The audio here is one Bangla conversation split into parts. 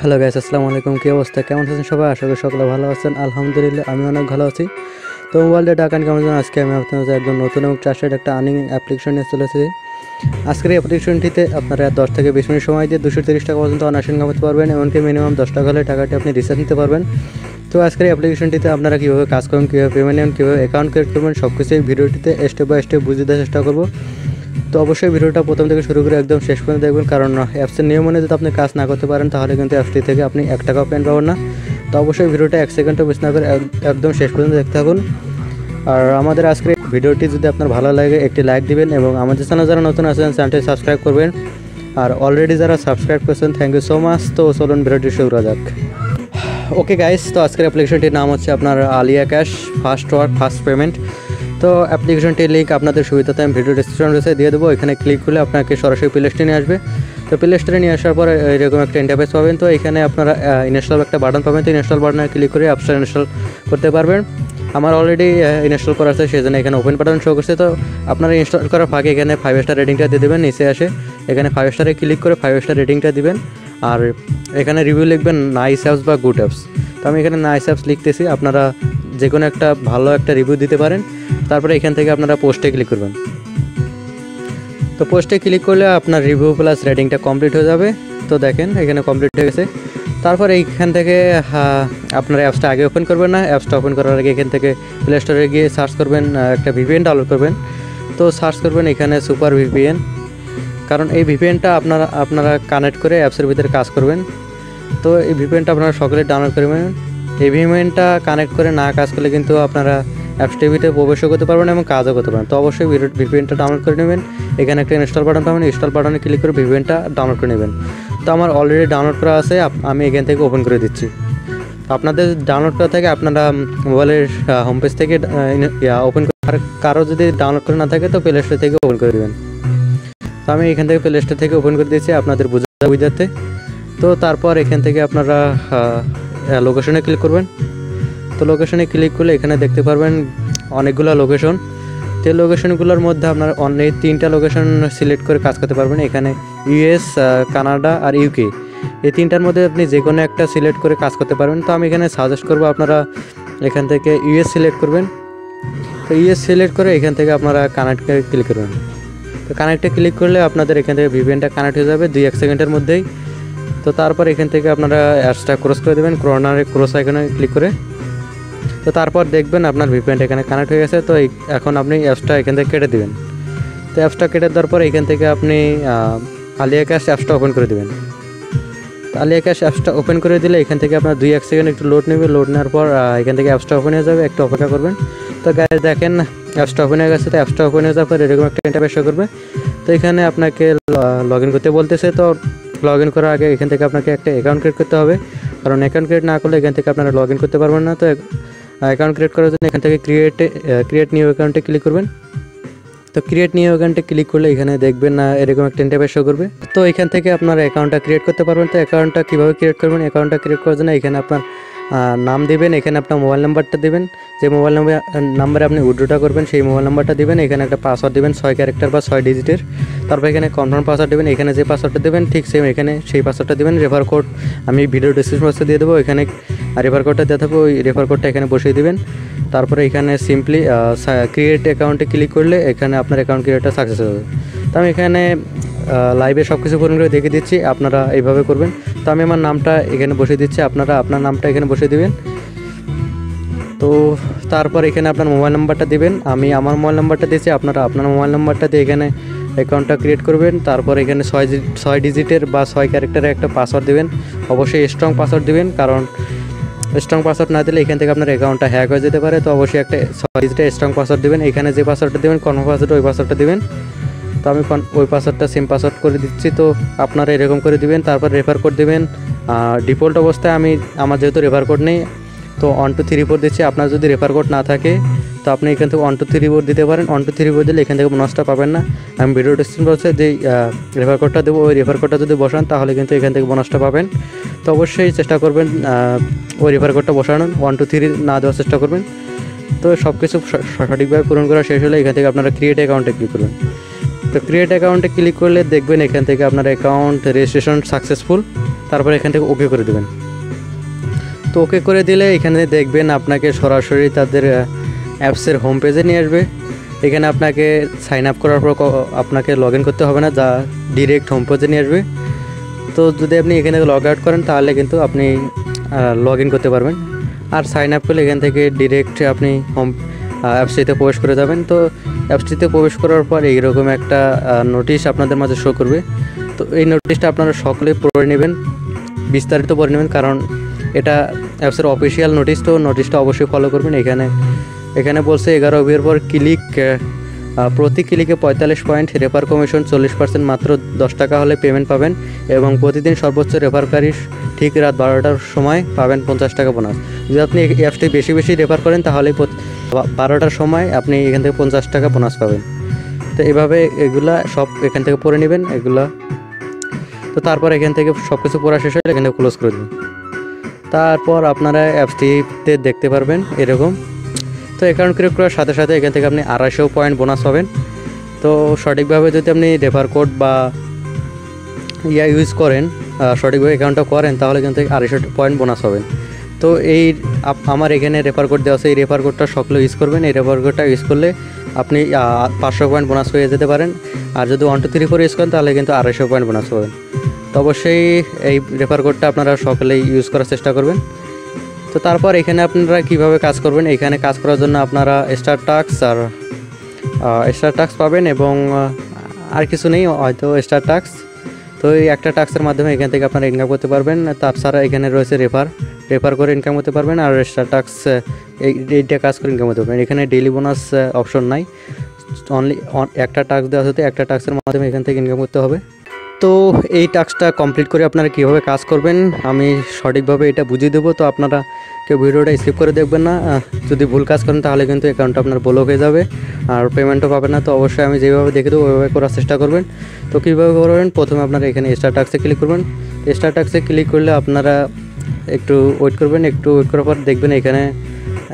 হ্যালো গাইস, আসসালামু আলাইকুম। কী অবস্থা, কেমন আছেন সবাই? আশা করি সকলে ভালো আছেন। আলহামদুলিল্লাহ আমি অনেক ভালো আছি। তো মোবাইল ডেটা আকান কেমন আছেন? আজকে আমি আপনাদের একদম নতুন এবং ট্রাস্টেড একটা আর্নিং অ্যাপ্লিকেশন নিয়ে চলে এসেছি। আজকের এই অ্যাপ্লিকেশনটিতে আপনারা 10 থেকে 20 মিনিট সময় দিয়ে 230 টাকা পর্যন্ত অনার্সিং কামাতে পারবেন, এমনকি মিনিমাম 10 টাকা হলে টাকাটি আপনি রিচার্জ নিতে পারবেন। তো আজকের এই অ্যাপ্লিকেশনটিতে আপনারা কীভাবে কাজ করবেন, কীভাবে পেমেন্ট নেবেন, কীভাবে অ্যাকাউন্ট ক্রিয়েট করবেন, সব কিছু এই ভিডিওটিতে স্টেপ বাই স্টেপ বুঝিয়ে দেওয়ার চেষ্টা করব। তো অবশ্যই ভিডিওটা প্রথম থেকে শুরু করে একদম শেষ পর্যন্ত দেখবেন, কারণ অ্যাপসের নিয়ম অনুযায়ী যদি আপনি কাজ না করতে পারেন তাহলে কিন্তু অ্যাপসটি থেকে আপনি 1 টাকাও পেমেন্ট পাবেন না। তো অবশ্যই ভিডিওটা 1 সেকেন্ডও মিস না করে একদম শেষ পর্যন্ত দেখতে থাকুন। আর আমাদের আজকের ভিডিওটি যদি আপনার ভালো লাগে একটি লাইক দিবেন এবং আমাদের চ্যানেল যারা নতুন আছেন চ্যানেলটি সাবস্ক্রাইব করবেন। আর অলরেডি যারা সাবস্ক্রাইব করেছেন থ্যাংক ইউ সো মাচ। তো চলুন ভিডিওটি শুরু করা যাক। ওকে গাইস, তো আজকের অ্যাপ্লিকেশনটির নাম হচ্ছে আপনার Alia cash fast work fast payment. তো অ্যাপ্লিকেশনটির লিঙ্ক আপনাদের সুবিধাতে আমি ভিডিও ডিসক্রিপশন বক্সে দিয়ে দেবো। এখানে ক্লিক করলে আপনাকে সরাসরি প্লে স্টোরে নিয়ে আসবে। তো প্লে স্টোরে নিয়ে আসার পর এরকম একটা ইন্টারফেস পাবেন। তো এখানে আপনারা ইনস্টল একটা বাটন পাবেন। তো ইনস্টল বাটনে ক্লিক করে অ্যাপসটা ইনস্টল করতে পারবেন। আমার অলরেডি ইনস্টল করা আছে, সেই জন্য এখানে ওপেন বাটন শো করছে। তো আপনারা ইনস্টল করার ফাঁকে এখানে 5 স্টার রেটিংটা দিয়ে দেবেন। নিচে আসে এখানে 5 স্টারে ক্লিক করে 5 স্টার রেটিংটা দিবেন। আর এখানে রিভিউ লিখবেন নাইস অ্যাপস বা গুড অ্যাপস। তো আমি এখানে নাইস অ্যাপস লিখতেছি, আপনারা যে কোনো একটা ভালো একটা রিভিউ দিতে পারেন। তারপরে এখান থেকে আপনারা পোস্টে ক্লিক করবেন। তো পোস্টে ক্লিক করলে আপনার রিভিউ প্লাস রেটিংটা কমপ্লিট হয়ে যাবে। তো দেখেন এখানে কমপ্লিট হয়ে গেছে। তারপর এইখান থেকে আপনার অ্যাপসটা আগে ওপেন করবেন না, অ্যাপসটা ওপেন করার আগে এখান থেকে প্লে স্টোরে গিয়ে সার্চ করবেন, একটা ভিপিএন ডাউনলোড করবেন। তো সার্চ করবেন এখানে সুপার ভিপিএন, কারণ এই ভিপিএনটা আপনারা কানেক্ট করে অ্যাপসের ভিতরে কাজ করবেন। তো এই ভিপিএনটা আপনারা সকলে ডাউনলোড করবেন। এই ভিপিএনটা কানেক্ট করে না কাজ করলে কিন্তু আপনারা অ্যাপস টিভিতে প্রবেশও করতে পারবেন এবং কাজও করতে পারবেন। তো অবশ্যই ভিপিএনটা ডাউনলোড করে নেবেন। এখানে একটা ইনস্টল বাটন পাবেন, ইনস্টল বাটনে ক্লিক করে ভিপিএনটা ডাউনলোড করে নেবেন। তো আমার অলরেডি ডাউনলোড করা আছে, আমি এখান থেকে ওপেন করে দিচ্ছি। আপনাদের ডাউনলোড করা থেকে আপনারা মোবাইলের হোম পেজ থেকে ওপেন করে, কারো যদি ডাউনলোড করে না থাকে তো প্লে স্টোর থেকে ওপেন করে দেবেন। তো আমি এখান থেকে প্লে স্টোর থেকে ওপেন করে দিয়েছি আপনাদের বুঝাতে। তো তারপর এখান থেকে আপনারা লোকেশনে ক্লিক করবেন। তো লোকেশনে ক্লিক করলে এখানে দেখতে পারবেন অনেকগুলো লোকেশন। তো লোকেশনগুলোর মধ্যে আপনার অনেক 3টা লোকেশন সিলেক্ট করে কাজ করতে পারবেন। এখানে ইউএস, কানাডা আর ইউকে, এই 3টার মধ্যে আপনি যে কোনো একটা সিলেক্ট করে কাজ করতে পারবেন। তো আমি এখানে সাজেস্ট করবো আপনারা এখান থেকে ইউএস সিলেক্ট করবেন। তো ইউএস সিলেক্ট করে এখান থেকে আপনারা কানেক্টে ক্লিক করবেন। তো কানেক্টে ক্লিক করলে আপনাদের এখান থেকে ভিপিএনটা কানেক্ট হয়ে যাবে 2-1 সেকেন্ডের মধ্যেই। তো তারপর এখান থেকে আপনারা অ্যাপসটা ক্রস করে দেবেন, কর্নারে ক্রস আইকনে ক্লিক করে। তো তারপর দেখবেন আপনার ভিপিএনটা এখানে কানেক্ট হয়ে গেছে। তো এখন আপনি অ্যাপসটা এখান থেকে কেটে দেবেন। তো অ্যাপসটা কেটে দেওয়ার পর এখান থেকে আপনি আলিয়া ক্যাশ অ্যাপসটা ওপেন করে দেবেন। তো আলিয়া ক্যাশ অ্যাপসটা ওপেন করে দিলে এখান থেকে আপনার 2-1 সেকেন্ড একটু লোড নেবে। লোড নেওয়ার পর এখান থেকে অ্যাপসটা ওপেন হয়ে যাবে, একটু অপেক্ষা করবেন। তো গাইস দেখেন অ্যাপসটা ওপেন হয়ে গেছে। তো অ্যাপসটা ওপেন হয়ে যাওয়ার পর এরকম একটা ইন্টারফেস শো করবে। তো এখানে আপনাকে লগ ইন করতে বলতেছে। তো লগ ইন করার আগে এখান থেকে আপনাকে একটা অ্যাকাউন্ট ক্রিয়েট করতে হবে, কারণ অ্যাকাউন্ট ক্রিয়েট না করলে এখান থেকে আপনারা লগ ইন করতে পারবেন না। তো অ্যাকাউন্ট ক্রিয়েট করার জন্য এখান থেকে ক্রিয়েট নিউ অ্যাকাউন্টে ক্লিক করবেন। তো ক্রিয়েট নিউ অ্যাকাউন্টে ক্লিক করলে এখানে দেখবেন না এরকম একটা ইন্টারফেস শো করবে। তো এখান থেকে আপনার অ্যাকাউন্টটা ক্রিয়েট করতে পারবেন। তো অ্যাকাউন্টটা কীভাবে ক্রিয়েট করবেন, অ্যাকাউন্টটা ক্রিয়েট করার জন্য এখানে আপনার নাম দিবেন, এখানে আপনার মোবাইল নাম্বারটা দিবেন, যে মোবাইল নাম্বারে আপনি উইথড্রটা করবেন সেই মোবাইল নাম্বারটা দিবেন। এখানে একটা পাসওয়ার্ড দিবেন 6 ক্যারেক্টার বা 6 ডিজিটের। তারপর এখানে কনফার্ম পাসওয়ার্ড দেবেন। এখানে যে পাসওয়ার্ডটা দেবেন ঠিক সেম এখানে সেই পাসওয়ার্ডটা দিবেন। রেফার কোড আমি ভিডিও ডিসক্রিপশন বক্সে দিয়ে দেবো, এখানে রেফার কোডটা দিয়ে থাকবো, ওই রেফার কোডটা এখানে বসিয়ে দিবেন। তারপরে এখানে সিম্পলি ক্রিয়েট অ্যাকাউন্টে ক্লিক করলে এখানে আপনার অ্যাকাউন্ট ক্রিয়েটটা সাকসেস হবে। তো আমি এখানে লাইভে সব কিছু পূরণ করে দেখিয়ে দিচ্ছি, আপনারা এইভাবে করবেন। তো আমি আমার নামটা এখানে বসিয়ে দিচ্ছি, আপনারা আপনার নামটা এখানে বসিয়ে দিবেন। তো তারপর এখানে আপনার মোবাইল নাম্বারটা দিবেন, আমি আমার মোবাইল নাম্বারটা দিয়েছি, আপনারা আপনার মোবাইল নাম্বারটা দিয়ে এখানে অ্যাকাউন্টটা ক্রিয়েট করবেন। তারপর এখানে 6 ডিজিটের বা 6 ক্যারেক্টারের একটা পাসওয়ার্ড দিবেন। অবশ্যই স্ট্রং পাসওয়ার্ড দিবেন, কারণ স্ট্রং পাসওয়ার্ড না দিলে এখান থেকে আপনার অ্যাকাউন্টটা হ্যাক হয়ে যেতে পারে। তো অবশ্যই একটা 6 ডিজিটের স্ট্রং পাসওয়ার্ড দিবেন। এখানে যে পাসওয়ার্ডটা দেবেন কনফার্ম পাসওয়ার্ড, ওই পাসওয়ার্ডটা দিবেন। তো আমি ওই পাসওয়ার্ডটা সেম পাসওয়ার্ড করে দিচ্ছি। তো আপনারা এরকম করে দিবেন। তারপর রেফার কোড দেবেন। ডিফল্ট অবস্থায় আমার যেহেতু রেফার কোড নেই তো 1 2 3 4 দিচ্ছি। আপনার যদি রেফার কোড না থাকে তো আপনি এখান থেকে 1 2 3 4 দিতে পারেন। 1 2 3 4 দিলে এখান থেকে বোনাসটা পাবেন না। আমি ভিডিও ডিসক্রিপশন বলছে যে রেফার কোডটা দেবো, ওই রেফার কোডটা যদি বসান তাহলে কিন্তু এখান থেকে বোনাসটা পাবেন। তো অবশ্যই চেষ্টা করবেন ওই রেফার কোডটা বসানোর, 1 2 3 না দেওয়ার চেষ্টা করবেন। তো সব কিছু সঠিকভাবে পূরণ করা শেষ হলে এখান থেকে আপনারা ক্রিয়েট অ্যাকাউন্টে ক্লিক করবেন। তো ক্রিয়েট অ্যাকাউন্টে ক্লিক করলে দেখবেন এখান থেকে আপনার অ্যাকাউন্ট রেজিস্ট্রেশন সাকসেসফুল। তারপর এখান থেকে ওকে করে দেবেন। তো ওকে করে দিলে এখানে দেখবেন আপনাকে সরাসরি তাদের অ্যাপসের হোম পেজে নিয়ে আসবে। এখানে আপনাকে সাইন আপ করার পর আপনাকে লগ ইন করতে হবে না, যা ডিরেক্ট হোম পেজে নিয়ে আসবে। তো যদি আপনি এখানে লগ আউট করেন তাহলে কিন্তু আপনি লগ ইন করতে পারবেন। আর সাইন আপ করলে এখান থেকে ডিরেক্ট আপনি হোম অ্যাপসটিতে প্রবেশ করে যাবেন। তো অ্যাপসটিতে প্রবেশ করার পর এইরকম একটা নোটিশ আপনাদের মাঝে শো করবে। তো এই নোটিশটা আপনারা সকলেই পড়ে নেবেন, বিস্তারিত পড়ে নেবেন, কারণ এটা অ্যাপসের অফিসিয়াল নোটিশ। তো নোটিশটা অবশ্যই ফলো করবেন। এখানে বলছে 11 বিয়ের পর ক্লিক প্রতি ক্লিকে 45 পয়েন্ট, রেফার কমিশন 40%, মাত্র 10 টাকা হলে পেমেন্ট পাবেন এবং প্রতিদিন সর্বোচ্চ রেফারকারী ঠিক রাত 12টার সময় পাবেন 50 টাকা বোনাস। যদি আপনি এই অ্যাপসটি বেশি বেশি রেফার করেন তাহলে 12টার সময় আপনি এখান থেকে 50 টাকা বোনাস পাবেন। তো এভাবে এগুলা সব এখান থেকে পড়ে নেবেন এগুলা। তো তারপর এখান থেকে সব কিছু পড়া শেষ হলে এখান থেকে ক্লোজ করে দেবেন। তারপর আপনারা অ্যাপসটিতে দেখতে পারবেন এরকম। তো অ্যাকাউন্ট ক্রিয়েট করার সাথে সাথে এখান থেকে আপনি 250 পয়েন্ট বোনাস পাবেন। তো সঠিকভাবে যদি আপনি রেফার কোড বা ইউজ করেন, সঠিকভাবে অ্যাকাউন্টটা করেন, তাহলে এখান থেকে 250 পয়েন্ট বোনাস পাবেন। তো এই আমার এখানে রেফার কোড দেওয়া আছে, এই রেফার কোডটা সকলে ইউজ করবেন। এই রেফার কোডটা ইউজ করলে আপনি 500 পয়েন্ট বোনাস পেয়ে যেতে পারেন। আর যদি 1 2 3 4 ইউজ করেন তাহলে কিন্তু 250 পয়েন্ট বোনাস পাবেন। তো অবশ্যই এই রেফার কোডটা আপনারা সকলেই ইউজ করার চেষ্টা করবেন। তো তারপর এখানে আপনারা কিভাবে কাজ করবেন, এখানে কাজ করার জন্য আপনারা স্টার টাস্ক পাবেন এবং আর কিছু নেই, হয়তো স্টার টাস্ক। তো এই একটা টাস্কের মাধ্যমে এখান থেকে আপনারা ইনকাম করতে পারবেন। তাছাড়া এখানে রয়েছে রেফার করে ইনকাম করতে পারবেন। আর স্টার টাস্ক এইটা কাজ করে ইনকাম করতে পারবেন। এখানে ডেইলি বোনাস অপশন নাই, অনলি একটা টাস্ক দেওয়া হতে একটা টাস্কের মাধ্যমে এখান থেকে ইনকাম করতে হবে। তো এই টাস্কটা কমপ্লিট করে আপনারা কীভাবে কাজ করবেন আমি সঠিকভাবে এটা বুঝিয়ে দেবো। তো আপনারা কেউ ভিডিওটা স্কিপ করে দেখবেন না। যদি ভুল কাজ করেন তাহলে কিন্তু অ্যাকাউন্টটা আপনার ব্লক হয়ে যাবে আর পেমেন্টও পাবেন না। তো অবশ্যই আমি যেভাবে দেখে দেবো ওইভাবে করার চেষ্টা করবেন। তো কীভাবে করবেন, প্রথমে আপনারা এখানে স্টার টাস্কে ক্লিক করবেন। স্টার টাস্কে ক্লিক করলে আপনারা একটু ওয়েট করবেন। একটু ওয়েট করার পর দেখবেন এখানে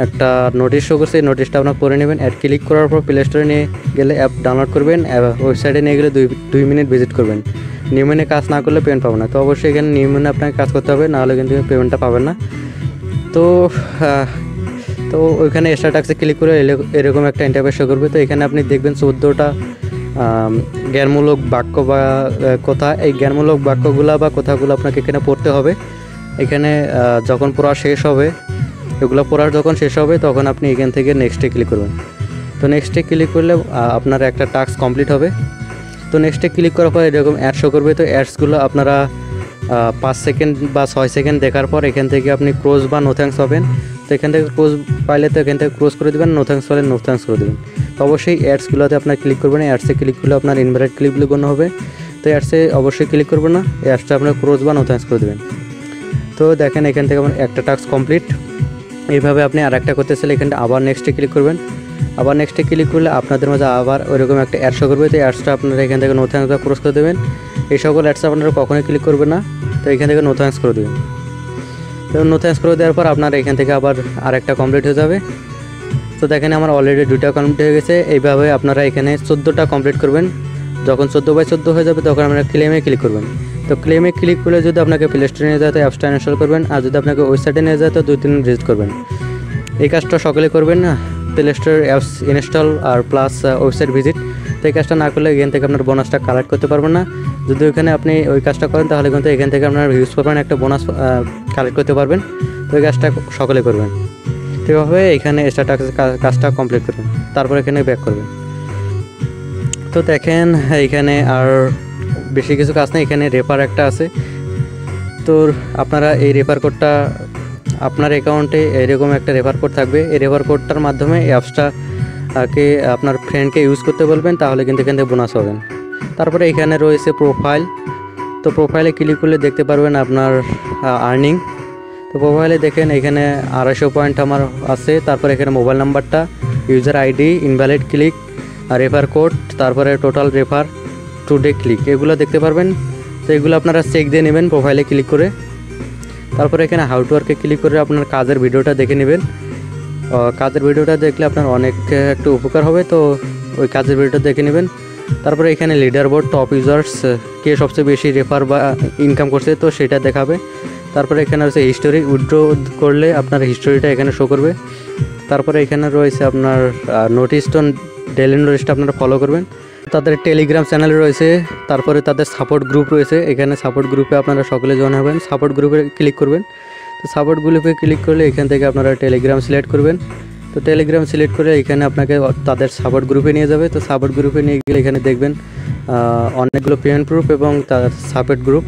একটা নোটিশ শো করছে, এই নোটিশটা আপনারা পড়ে নেবেন। অ্যাড ক্লিক করার পর প্লে স্টোরে নিয়ে গেলে অ্যাপ ডাউনলোড করবেন, ওয়েবসাইটে নিয়ে গেলে 2 মিনিট ভিজিট করবেন। নিয়মে কাজ না করলে পেমেন্ট পাবেন না। তো অবশ্যই এখানে নিয়মে আপনাকে কাজ করতে হবে, নাহলে কিন্তু পেমেন্টটা পাবেন না। তো ওইখানে স্টার টাস্কে ক্লিক করে এরকম একটা ইন্টারফেস শো করবে। তো এখানে আপনি দেখবেন 14টা জ্ঞানমূলক বাক্য বা কথা। এই জ্ঞানমূলক বাক্যগুলো বা কথাগুলো আপনাকে এখানে পড়তে হবে। এখানে যখন পড়া শেষ হবে, এগুলো পড়া যখন শেষ হবে তখন আপনি এখান থেকে নেক্সটে ক্লিক করবেন। তো নেক্সটে ক্লিক করলে আপনার একটা টাস্ক কমপ্লিট হবে। তো নেক্সটে ক্লিক করার পর এরকম অ্যাড শো করবে। তো অ্যাডসগুলো আপনারা 5 সেকেন্ড বা 6 সেকেন্ড দেখার পর এখান থেকে আপনি ক্রোজ বা নো থ্যাঙ্কস পাবেন। তো এখান থেকে ক্রোজ পাইলে তো এখান থেকে ক্রোজ করে দেবেন, নো থ্যাঙ্কস পাইলে নো থ্যাঙ্কস করে দেবেন। তো অবশ্যই অ্যাডসগুলোতে আপনার ক্লিক করবেন। অ্যাডসে ক্লিক করলে আপনার ইনভাইট ক্লিকগুলো গণ্য হবে। তো অ্যাডসে অবশ্যই ক্লিক করবেন না, অ্যাডসটা আপনার ক্রোজ বা নো থ্যাঙ্কস করে দেবেন। তো দেখেন এখান থেকে আমার একটা টাস্ক কমপ্লিট। এইভাবে আপনি আর একটা করতে চাইলে এখানটা আবার নেক্সটে ক্লিক করবেন। আবার নেক্সটে ক্লিক করলে আপনাদের মাঝে আবার ওইরকম একটা অ্যাড শো করবে। তো অ্যাডসটা আপনারা এখান থেকে নো থ্যাঙ্কস বা ক্রস করে দেবেন। এই সকল অ্যাডস আপনারা কখনোই ক্লিক করবেন না। তো এখান থেকে নো থ্যাঙ্কস করে দেবেন। তো নো থ্যাঙ্কস করে দেওয়ার পর আপনারা এখান থেকে আবার আরেকটা কমপ্লিট হয়ে যাবে। তো দেখেন আমার অলরেডি 2টা কমপ্লিট হয়ে গেছে। এইভাবে আপনারা এখানে 14টা কমপ্লিট করবেন। যখন 14/14 হয়ে যাবে তখন আপনারা ক্লেমে ক্লিক করবেন। তো ক্লেমে ক্লিক করলে যদি আপনাকে প্লে স্টোরে নিয়ে যায় তো অ্যাপসটা ইনস্টল করবেন, আর যদি আপনাকে ওয়েবসাইটে নিয়ে যায় তো 2-3 দিন ভিজিট করবেন। এই কাজটা সকলে করবেন না, প্লে স্টোর অ্যাপস ইনস্টল আর প্লাস ওয়েবসাইট ভিজিট। তো এই কাজটা না করলে এখান থেকে আপনার বোনাসটা কালেক্ট করতে পারবেন না। যদি ওইখানে আপনি ওই কাজটা করেন তাহলে কিন্তু এখান থেকে আপনার ভিউজ পাবেন, একটা বোনাস কালেক্ট করতে পারবেন। তো এই কাজটা সকলে করবেন। তো এভাবে এখানে স্টার টাস্ক কাজটা কমপ্লিট করবেন, তারপর এখানে ব্যাক করবেন। তো দেখেন এইখানে আর বেশি কিছু কাজ নেই, এখানে রেফার একটা আছে। তো আপনারা এই রেফার কোডটা আপনার অ্যাকাউন্টে এরকম একটা রেফার কোড থাকবে। এই রেফার কোডটার মাধ্যমে এই অ্যাপসটাকে আপনার ফ্রেন্ডকে ইউজ করতে বলবেন, তাহলে কিন্তু এখান থেকে বোনাস পাবেন। তারপরে এখানে রয়েছে প্রোফাইল। তো প্রোফাইলে ক্লিক করলে দেখতে পারবেন আপনার আর্নিং। তো প্রোফাইলে দেখেন এখানে 250 পয়েন্ট আমার আছে। তারপরে এখানে মোবাইল নাম্বারটা, user ID, invalid click, refer code, তারপরে টোটাল রেফার, টুডে ক্লিক, এগুলো দেখতে পারবেন। তো এগুলো আপনারা চেক দিয়ে নেবেন প্রোফাইলে ক্লিক করে। তারপরে এখানে হাউ টু ওয়ার্কে ক্লিক করে আপনার কাজের ভিডিওটা দেখে নেবেন। কাজের ভিডিওটা দেখলে আপনার অনেক একটু উপকার হবে। তো ওই কাজের ভিডিওটা দেখে নেবেন। তারপরে এখানে লিডার বোর্ড, টপ ইউজার্স, কে সবচেয়ে বেশি রেফার বা ইনকাম করছে তো সেটা দেখাবে। তারপরে এখানে রয়েছে হিস্টোরি, উইথড্র করলে আপনার হিস্টোরিটা এখানে শো করবে। তারপরে এখানে রয়েছে আপনার নোটিস টোন, ডেইলি নোটিসটা আপনারা ফলো করবেন। তাদের টেলিগ্রাম চ্যানেল রয়েছে, তারপরে তাদের সাপোর্ট গ্রুপ রয়েছে। এখানে সাপোর্ট গ্রুপে আপনারা সকলে জয়েন হবেন, সাপোর্ট গ্রুপে ক্লিক করবেন। তো সাপোর্ট গ্রুপে ক্লিক করলে এখান থেকে আপনারা টেলিগ্রাম সিলেক্ট করবেন। তো টেলিগ্রাম সিলেক্ট করে এখানে আপনাকে তাদের সাপোর্ট গ্রুপে নিয়ে যাবে। তো সাপোর্ট গ্রুপে নিয়ে গেলে এখানে দেখবেন অনেকগুলো পেমেন্ট প্রুফ এবং তার সাপোর্ট গ্রুপ।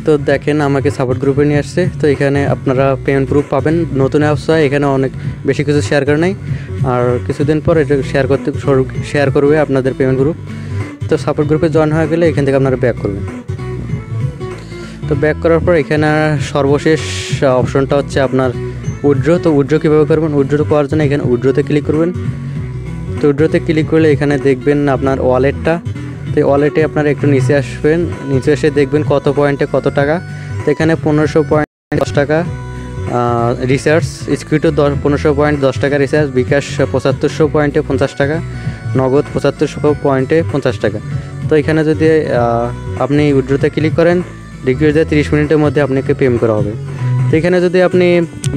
তো দেখেন আমাকে সাপোর্ট গ্রুপে নিয়ে আসছে। তো এখানে আপনারা পেমেন্ট প্রুফ পাবেন। নতুন অ্যাপস হয়, এখানে অনেক বেশি কিছু শেয়ার করে নাই, আর কিছুদিন পর এটা শেয়ার করবে আপনাদের পেমেন্ট গ্রুপ। তো সাপোর্ট গ্রুপে জয়েন হয়ে গেলে এখান থেকে আপনারা ব্যাক করবেন। তো ব্যাক করার পর এখানে সর্বশেষ অপশনটা হচ্ছে আপনার উইথড্র। তো উইথড্র কীভাবে করবেন, উইথড্র করার জন্য এখানে উইথড্রতে ক্লিক করবেন। তো উইথড্রতে ক্লিক করলে এখানে দেখবেন আপনার ওয়ালেটটা। তো ওয়ালেটে আপনারা একটু নিচে আসবেন, নিচে এসে দেখবেন কত পয়েন্টে কত টাকা। তো এখানে 1500 পয়েন্ট 10 টাকা রিচার্জ, স্কুইটো 1500 পয়েন্ট 10 টাকা রিচার্জ, বিকাশ 7500 পয়েন্টে 50 টাকা, নগদ 7500 পয়েন্টে 50 টাকা। তো এখানে যদি আপনি উইথড্রতে ক্লিক করেন, রিকোয়েস্ট 30 মিনিটের মধ্যে আপনাকে পেমেন্ট করা হবে। তো এখানে যদি আপনি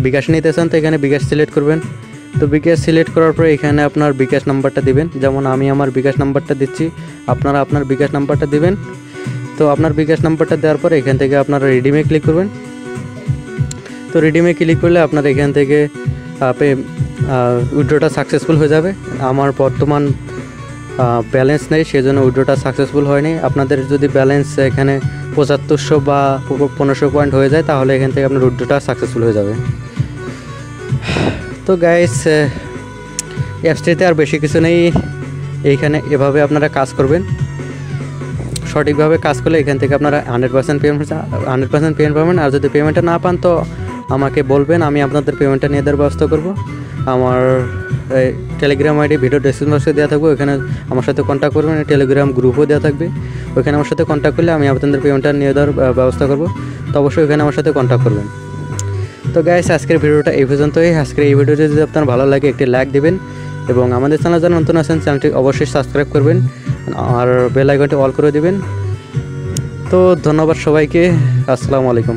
বিকাশ নিতে চান তো এখানে বিকাশ সিলেক্ট করবেন। তো বিকাশ সিলেক্ট করার পরে এখানে আপনার বিকাশ নাম্বারটা দিবেন। যেমন আমি আমার বিকাশ নাম্বারটা দিচ্ছি, আপনারা আপনার বিকাশ নাম্বারটা দিবেন। তো আপনার বিকাশ নাম্বারটা দেওয়ার পরে এখান থেকে আপনারা রিডিমে ক্লিক করবেন। তো রিডিমে ক্লিক করলে আপনার এখান থেকে উইথড্রটা সাকসেসফুল হয়ে যাবে। আমার বর্তমান ব্যালেন্স নেই, সেজন্য উইথড্রটা সাকসেসফুল হয়নি। আপনাদের যদি ব্যালেন্স এখানে 7500 বা 1500 পয়েন্ট হয়ে যায় তাহলে এখান থেকে আপনার উইথড্রটা সাকসেসফুল হয়ে যাবে। তো গাইস, অ্যাপসটিতে আর বেশি কিছু নেই। এইখানে এভাবে আপনারা কাজ করবেন, সঠিকভাবে কাজ করলে এখান থেকে আপনারা 100% পেমেন্ট পাবেন। আর যদি পেমেন্টটা না পান তো আমাকে বলবেন, আমি আপনাদের পেমেন্টটা নিয়ে দেওয়ার ব্যবস্থা করব। আমার টেলিগ্রাম আইডি ভিডিও ডেসক্রিপশন বক্সে দেওয়া থাকবে, ওখানে আমার সাথে কন্ট্যাক্ট করবেন। টেলিগ্রাম গ্রুপও দেওয়া থাকবে, ওখানে আমার সাথে কন্ট্যাক্ট করলে আমি আপনাদের পেমেন্টটা নিয়ে দেওয়ার ব্যবস্থা করব। তো অবশ্যই ওখানে আমার সাথে কন্ট্যাক্ট করবেন। তো গাইস, আজকের ভিডিওটা এই পর্যন্তই। আজকের এই ভিডিওটি যদি আপনার ভালো লাগে একটি লাইক দিবেন এবং আমাদের চ্যানেল যারা নতুন আছেন চ্যানেলটি অবশ্যই সাবস্ক্রাইব করবেন আর বেল আইকনটি অল করে দিবেন। তো ধন্যবাদ সবাইকে, আসসালামু আলাইকুম।